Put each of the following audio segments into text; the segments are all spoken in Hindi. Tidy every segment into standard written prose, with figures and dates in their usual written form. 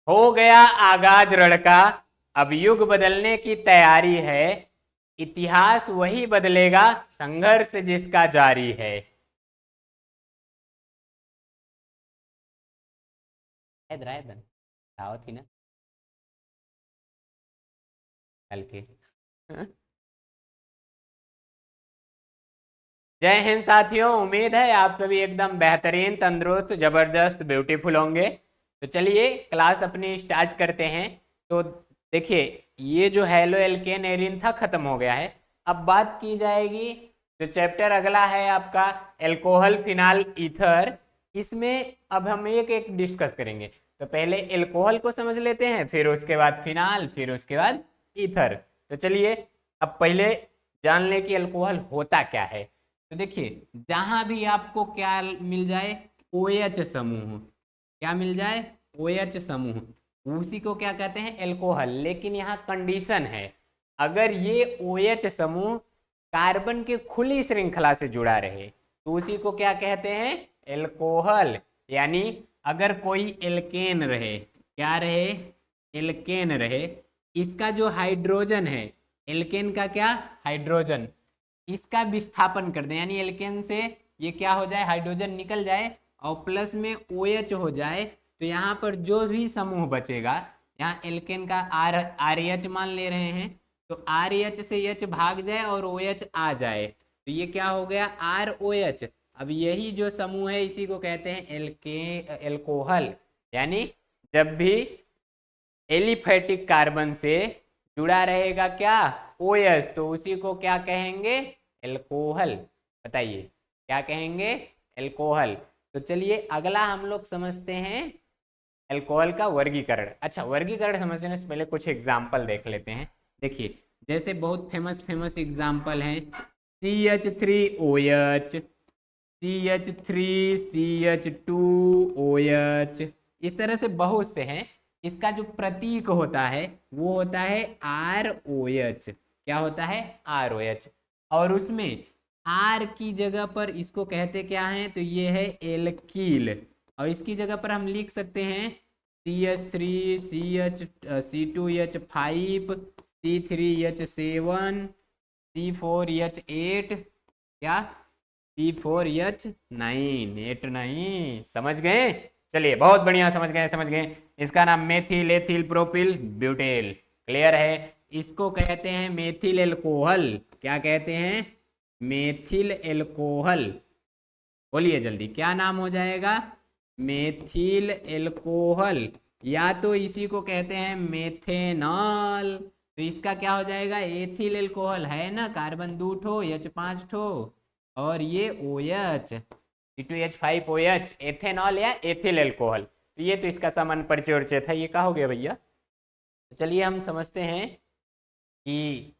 हो गया आगाज रण का, अब युग बदलने की तैयारी है, इतिहास वही बदलेगा संघर्ष जिसका जारी है। हैदराबाद आओ थी ना कल के। जय हिंद साथियों, उम्मीद है आप सभी एकदम बेहतरीन, तंदुरुस्त, जबरदस्त, ब्यूटीफुल होंगे। तो चलिए क्लास अपनी स्टार्ट करते हैं। तो देखिए, ये जो हेलो एल्केन एरिन था खत्म हो गया है। अब बात की जाएगी जो चैप्टर अगला है आपका एल्कोहल फिनाल ईथर। इसमें अब हम एक एक डिस्कस करेंगे। तो पहले एल्कोहल को समझ लेते हैं, फिर उसके बाद फिनाल, फिर उसके बाद ईथर। तो चलिए अब पहले जान लें कि एल्कोहल होता क्या है। तो देखिए, जहां भी आपको क्या मिल जाए, OH समूह, क्या मिल जाए, OH समूह, उसी को क्या कहते हैं, एल्कोहल। लेकिन यहाँ कंडीशन है, अगर ये OH समूह कार्बन के खुली श्रृंखला से जुड़ा रहे तो उसी को क्या कहते हैं, एल्कोहल। यानी अगर कोई एल्केन रहे, क्या रहे, एल्केन रहे, इसका जो हाइड्रोजन है, एल्केन का क्या, हाइड्रोजन, इसका विस्थापन कर दें, यानी एल्केन से ये क्या हो जाए, हाइड्रोजन निकल जाए और प्लस में OH हो जाए, तो यहाँ पर जो भी समूह बचेगा, यहाँ एल्केन का RH मान ले रहे हैं, तो RH से H भाग जाए और OH आ जाए, तो ये क्या हो गया, ROH। अब यही जो समूह है इसी को कहते हैं एल्कोहल। यानी जब भी एलिफेटिक कार्बन से जुड़ा रहेगा क्या, OH, तो उसी को क्या कहेंगे, एल्कोहल। बताइए क्या कहेंगे, एल्कोहल। तो चलिए अगला हम लोग समझते हैं एल्कोहल का वर्गीकरण। अच्छा, वर्गीकरण समझने से पहले कुछ एग्जाम्पल देख लेते हैं। देखिए, जैसे बहुत फेमस फेमस एग्जाम्पल हैं, CH3OH, CH3CH2OH, इस तरह से बहुत से हैं। इसका जो प्रतीक होता है वो होता है ROH। क्या होता है, ROH। और उसमें R की जगह पर इसको कहते क्या हैं, तो ये है एल्कील। और इसकी जगह पर हम लिख सकते हैं CH3, C2H5, C3H7, C4H8, क्या, C4H9, 8 नहीं, समझ गए। चलिए बहुत बढ़िया, समझ गए समझ गए। इसका नाम मेथिल एथिल प्रोपिल ब्यूटेल, क्लियर है। इसको कहते हैं मेथिल एल्कोहल। क्या कहते हैं, मेथिल एल्कोहल। बोलिए जल्दी, क्या नाम हो जाएगा, मेथिल एल्कोहल। या तो इसी को कहते हैं मेथेनॉल, तो इसका क्या हो जाएगा, एथिल एल्कोहल है ना, कार्बन 2 ठो, H5 ठो, और ये OH, C2H5OH, एथेनॉल या एथिल एल्कोहल। तो ये तो इसका सामान्य परिचय उर्चय था, ये क्या हो गया भैया। तो चलिए हम समझते हैं कि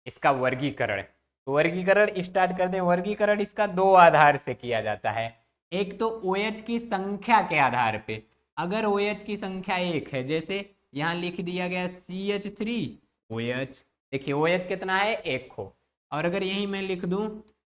इसका वर्गीकरण। तो वर्गीकरण स्टार्ट करते हैं। वर्गीकरण इसका दो आधार से किया जाता है। एक तो OH की संख्या के आधार पे, अगर OH की संख्या 1 है, जैसे यहाँ लिख दिया गया CH3OH, देखिए OH कितना है, 1 हो। और अगर यही मैं लिख दूं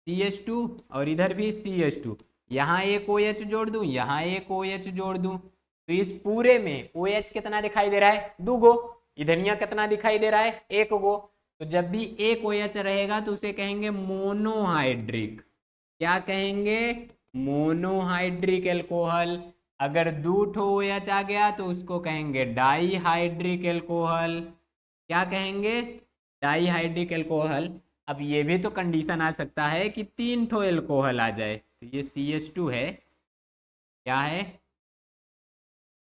CH2 और इधर भी CH2, यहाँ एक OH जोड़ दूं, यहाँ एक OH जोड़ दूं, तो इस पूरे में OH कितना दिखाई दे रहा है, 2 गो। इधर यहाँ कितना दिखाई दे रहा है, 1 गो। तो जब भी एक OH रहेगा तो उसे कहेंगे मोनोहाइड्रिक। क्या कहेंगे, मोनोहाइड्रिक एल्कोहल। अगर 2 ठो OH आ गया तो उसको कहेंगे डाईहाइड्रिक एल्कोहल। क्या कहेंगे, डाईहाइड्रिक एल्कोहल। अब ये भी तो कंडीशन आ सकता है कि 3 ठो एल्कोहल आ जाए, तो ये CH2 है, क्या है,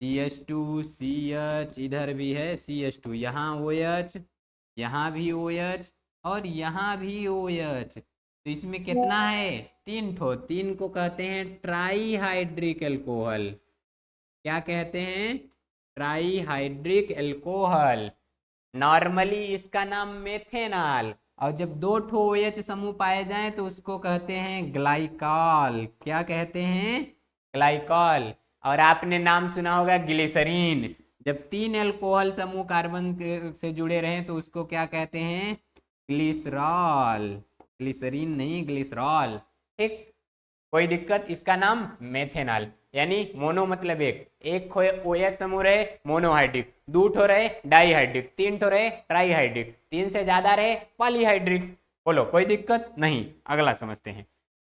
CH2, CH, इधर भी है CH2, यहाँ OH, यहाँ भी OH, और यहाँ भी OH। तो इसमें कितना है, 3 ठो, 3 को कहते हैं ट्राईहाइड्रिक एल्कोहल। क्या कहते हैं, ट्राईहाइड्रिक एल्कोहल। नॉर्मली इसका नाम मेथेनॉल। और जब 2 ठो OH समूह पाए जाएं तो उसको कहते हैं ग्लाइकॉल। क्या कहते हैं, ग्लाइकॉल। और आपने नाम सुना होगा ग्लिसरीन। जब 3 अल्कोहल समूह कार्बन से जुड़े रहें तो उसको क्या कहते हैं, ग्लिसरॉल। ग्लिसरीन नहीं, ग्लिसरॉल। ठीक, कोई दिक्कत, इसका नाम मेथेनॉल। यानी मोनो मतलब एक खो OH समूह रहे मोनोहाइड्रिक, दो ठो रहे डाईहाइड्रिक, तीन ठो रहे ट्राईहाइड्रिक, तीन से ज्यादा रहे पॉलीहाइड्रिक। बोलो कोई दिक्कत नहीं। अगला समझते हैं।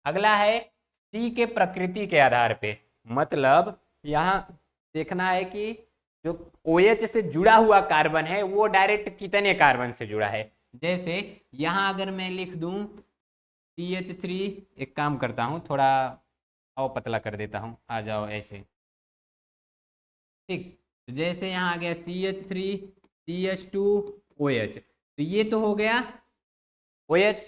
अगला है सी के प्रकृति के आधार पे, मतलब यहाँ देखना है कि जो OH से जुड़ा हुआ कार्बन है वो डायरेक्ट कितने कार्बन से जुड़ा है। जैसे यहाँ अगर मैं लिख दूं CH3, एक काम करता हूँ थोड़ा और पतला कर देता हूँ, आ जाओ ऐसे, ठीक। तो जैसे यहाँ आ गया CH3 CH2 OH, तो ये तो हो गया OH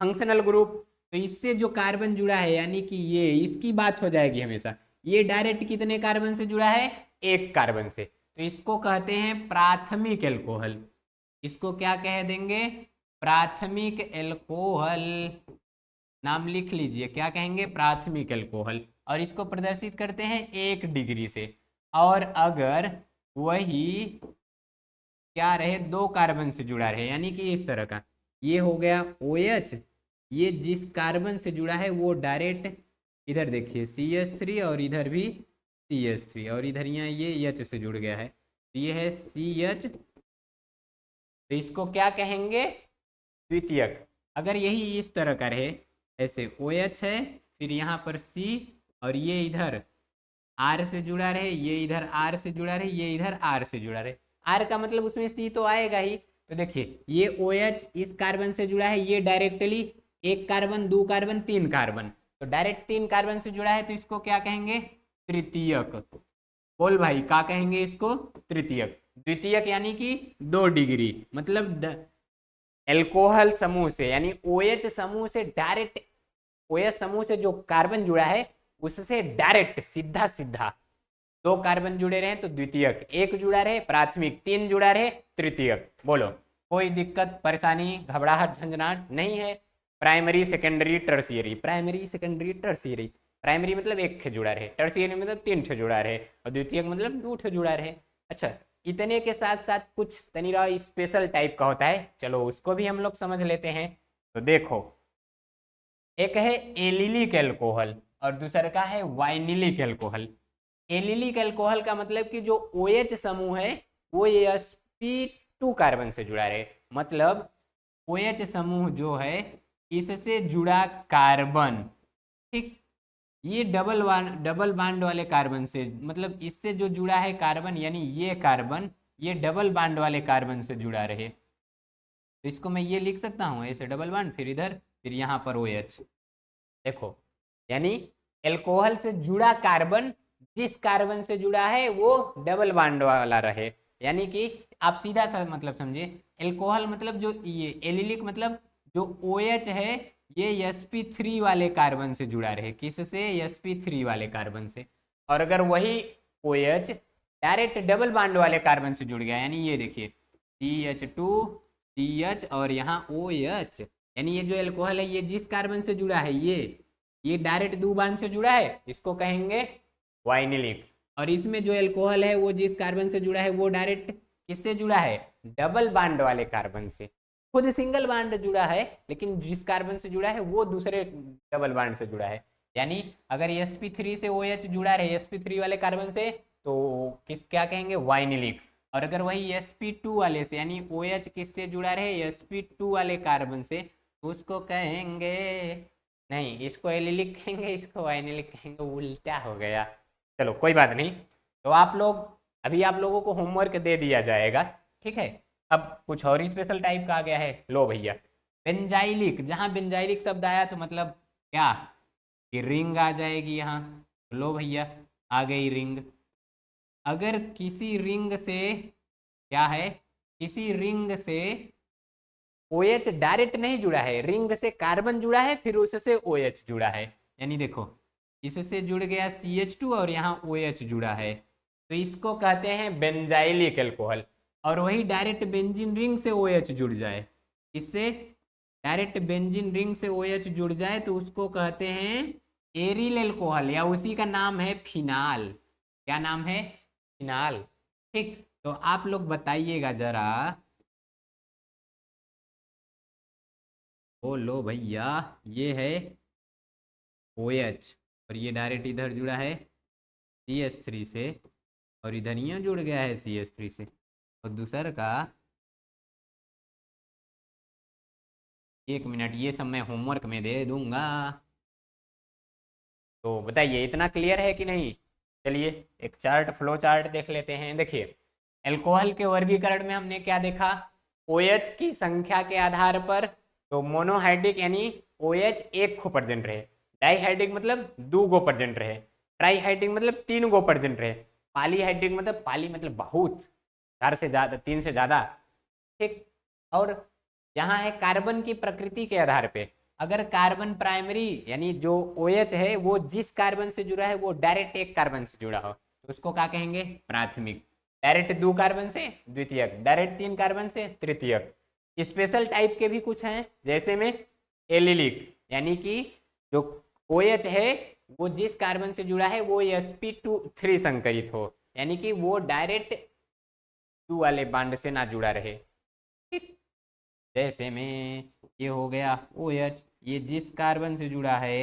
फंक्शनल ग्रुप। तो इससे जो कार्बन जुड़ा है यानी कि ये इसकी बात हो जाएगी हमेशा, ये डायरेक्ट कितने कार्बन से जुड़ा है, एक कार्बन से। तो इसको कहते हैं प्राथमिक एल्कोहल। इसको क्या कह देंगे, प्राथमिक एल्कोहल। नाम लिख लीजिए, क्या कहेंगे, प्राथमिक एल्कोहल। और इसको प्रदर्शित करते हैं 1 डिग्री से। और अगर वही क्या रहे, 2 कार्बन से जुड़ा रहे, यानी कि इस तरह का, ये हो गया OH, ये जिस कार्बन से जुड़ा है वो डायरेक्ट इधर देखिए CH3 और इधर भी CH3 और इधर यहाँ ये H से जुड़ गया है, तो ये है CH। तो इसको क्या कहेंगे, द्वितीयक। अगर यही इस तरह का रहे, ऐसे OH है, फिर यहाँ पर C और ये इधर R से जुड़ा रहे, ये इधर R से जुड़ा रहे, ये इधर R से जुड़ा रहे, R का मतलब उसमें C तो आएगा ही। तो देखिए ये OH इस कार्बन से जुड़ा है, ये डायरेक्टली 1 कार्बन 2 कार्बन 3 कार्बन, तो डायरेक्ट 3 कार्बन से जुड़ा है, तो इसको क्या कहेंगे, तृतीयक। बोल भाई क्या कहेंगे इसको, तृतीयक। द्वितीयक यानी कि 2 डिग्री, मतलब एल्कोहल समूह से यानी OH समूह से डायरेक्ट, OH समूह से जो कार्बन जुड़ा है उससे डायरेक्ट सीधा सीधा 2 कार्बन जुड़े रहे तो द्वितीयक, 1 जुड़ा रहे प्राथमिक, 3 जुड़ा रहे तृतीयक। बोलो कोई दिक्कत परेशानी घबराहट झंझनाट नहीं है। Primary secondary tertiary, primary secondary tertiary, primary मतलब 1 ठे जुड़ा रहे, टर्शियरी मतलब 3 ठे जुड़ा रहे, और द्वितीयक मतलब 2 ठे जुड़ा रहे। अच्छा, इतने के साथ साथ कुछ तनीरा स्पेशल टाइप का होता है, चलो उसको भी हम लोग समझ लेते हैं। तो देखो, एक है एलिलिक एल्कोहल और दूसरा का है वाइनिलिक एल्कोहल। एलिलिक एल्कोहल का मतलब कि जो OH समूह है वो sp2 कार्बन से जुड़ा रहे, मतलब OH समूह जो है इससे जुड़ा कार्बन, ठीक, ये डबल बांड वाले कार्बन से, मतलब इससे जो जुड़ा है कार्बन यानी ये कार्बन, ये डबल बांड वाले कार्बन से जुड़ा रहे। तो इसको मैं ये लिख सकता हूँ ऐसे डबल बांड, फिर इधर, फिर यहाँ पर OH। देखो यानी एल्कोहल से जुड़ा कार्बन जिस कार्बन से जुड़ा है वो डबल बॉन्ड वाला रहे, यानी कि आप सीधा सा मतलब समझिए, एल्कोहल मतलब जो ये एलिलिक मतलब जो OH है ये sp3 वाले कार्बन से जुड़ा रहे, किससे, sp3 वाले कार्बन से। और अगर वही OH डायरेक्ट डबल बॉन्ड वाले कार्बन से जुड़ गया, यानी ये देखिए CH2 CH और यहाँ OH, यानी ये जो एल्कोहल है ये जिस कार्बन से जुड़ा है ये डायरेक्ट दो बांड से जुड़ा है, इसको कहेंगे वाइनिलिक। और इसमें जो एल्कोहल है वो जिस कार्बन से जुड़ा है वो डायरेक्ट किससे जुड़ा है, डबल बांड वाले कार्बन से। खुद सिंगल बांड जुड़ा है लेकिन जिस कार्बन से जुड़ा है वो दूसरे डबल बांड से जुड़ा है। यानी अगर sp3 से OH जुड़ा रहे sp3 वाले कार्बन से तो किस क्या कहेंगे, वाइनिलिक। और अगर वही sp2 वाले से यानी OH किससे जुड़ा रहे, sp2 वाले कार्बन से, तो उसको कहेंगे, नहीं इसको एलिलिक कहेंगे, इसको वाइनिलिक कहेंगे, उल्टा हो गया। चलो कोई बात नहीं। तो आप लोग, अभी आप लोगों को होमवर्क दे दिया जाएगा, ठीक है। अब कुछ और ही स्पेशल टाइप का आ गया है, लो भैया, बेंजाइलिक। जहाँ बेंजाइलिक शब्द आया तो मतलब क्या, कि रिंग आ जाएगी यहाँ। लो भैया आ गई रिंग। अगर किसी रिंग से क्या है, किसी रिंग से OH डायरेक्ट नहीं जुड़ा है, रिंग से कार्बन जुड़ा है फिर उससे OH जुड़ा है, यानी देखो इससे जुड़ गया CH2 और यहाँ OH जुड़ा है, तो इसको कहते हैं बेंजाइलिक एल्कोहल। और वही डायरेक्ट बेंजीन रिंग से OH जुड़ जाए, इससे डायरेक्ट बेंजीन रिंग से OH जुड़ जाए तो उसको कहते हैं एरिल एल्कोहल, या उसी का नाम है फिनाल। क्या नाम है, फिनाल, ठीक। तो आप लोग बताइएगा जरा, बोलो भैया, ये है OH और ये डायरेक्ट इधर जुड़ा है CH3 से, और इधर ये जुड़ गया है CH3 से, और दूसर का, एक मिनट, ये सब मैं होमवर्क में दे दूंगा। तो बताइए इतना क्लियर है कि नहीं। चलिए एक चार्ट, फ्लो चार्ट देख लेते हैं। देखिए अल्कोहल के वर्गीकरण में हमने क्या देखा, OH की संख्या के आधार पर, तो मोनोहाइड्रिक यानी OH एक को प्रेजेंट रहे, डाईहाइड्रिक मतलब दो गो प्रेजेंट रहे, ट्राईहाइड्रिक मतलब तीन गो प्रेजेंट रहे, पॉलीहाइड्रिक मतलब पाली मतलब बहुत, चार से ज्यादा, तीन से ज्यादा, ठीक। और यहाँ है कार्बन की प्रकृति के आधार पे, अगर कार्बन प्राइमरी यानी जो OH है वो जिस कार्बन से जुड़ा है वो डायरेक्ट एक कार्बन से जुड़ा हो तो उसको क्या कहेंगे, प्राथमिक। डायरेक्ट दो कार्बन से द्वितीयक, डायरेक्ट तीन कार्बन से तृतीयक। स्पेशल टाइप के भी कुछ हैं, जैसे में एलिलिक, यानी कि जो OH है वो जिस कार्बन से जुड़ा है वो sp2 संकरित हो, यानी कि वो डायरेक्ट टू वाले बांड से ना जुड़ा रहे, ठीक। जैसे में ये हो गया OH, ये जिस कार्बन से जुड़ा है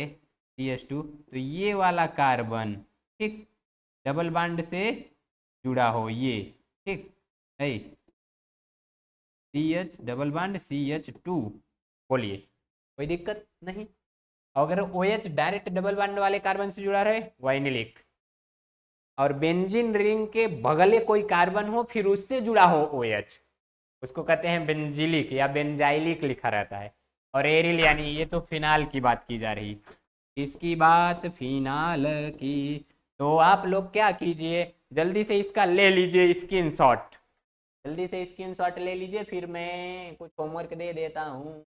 CH2, तो ये वाला कार्बन, ठीक, डबल बांड से जुड़ा हो ये, ठीक है, CH डबल बांड CH2, बोलिए कोई दिक्कत नहीं। अगर OH डायरेक्ट डबल बांड वाले कार्बन से जुड़ा रहे वाइनिलिक, और बेंजीन रिंग के बगले कोई कार्बन हो फिर उससे जुड़ा हो OH, उसको कहते हैं बेंजिलिक या बेंजाइलिक लिखा रहता है। और एरिल यानी ये तो फिनाल की बात की जा रही, इसकी बात फिनाल की। तो आप लोग क्या कीजिए, जल्दी से इसका ले लीजिए स्क्रीनशॉट, जल्दी से स्क्रीनशॉट ले लीजिए, फिर मैं कुछ होमवर्क दे देता हूँ।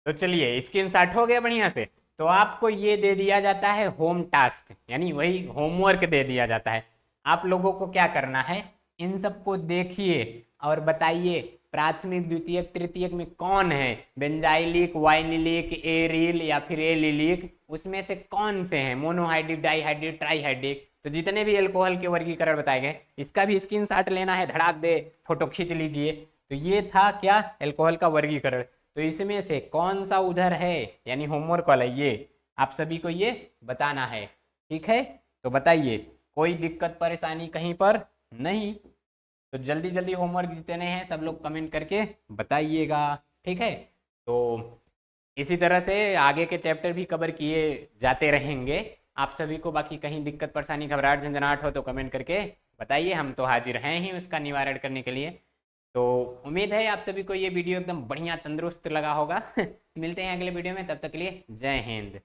तो चलिए स्क्रीनशॉट हो गया बढ़िया से। तो आपको ये दे दिया जाता है होम टास्क, यानी वही होमवर्क दे दिया जाता है। आप लोगों को क्या करना है, इन सबको देखिए और बताइए प्राथमिक द्वितीयक तृतीयक में कौन है, बेंजाइलिक, वाइनिलिक, एरिल या फिर एलिलिक, उसमें से कौन से हैं, मोनोहाइड्रिक, डाईहाइड्रिक, ट्राईहाइड्रिक। तो जितने भी अल्कोहल के वर्गीकरण बताए गए इसका भी स्क्रीनशॉट लेना है, धड़ाक दे फोटो खींच लीजिए। तो ये था क्या, अल्कोहल का वर्गीकरण। तो इसमें से कौन सा उधर है, यानी होमवर्क वाला, ये आप सभी को ये बताना है, ठीक है। तो बताइए कोई दिक्कत परेशानी कहीं पर नहीं। तो जल्दी जल्दी होमवर्क जितने हैं सब लोग कमेंट करके बताइएगा, ठीक है। तो इसी तरह से आगे के चैप्टर भी कवर किए जाते रहेंगे। आप सभी को बाकी कहीं दिक्कत परेशानी घबराहट झंझनाहट हो तो कमेंट करके बताइए, हम तो हाजिर हैं ही उसका निवारण करने के लिए। तो उम्मीद है आप सभी को ये वीडियो एकदम बढ़िया तंदुरुस्त लगा होगा। मिलते हैं अगले वीडियो में, तब तक के लिए जय हिंद।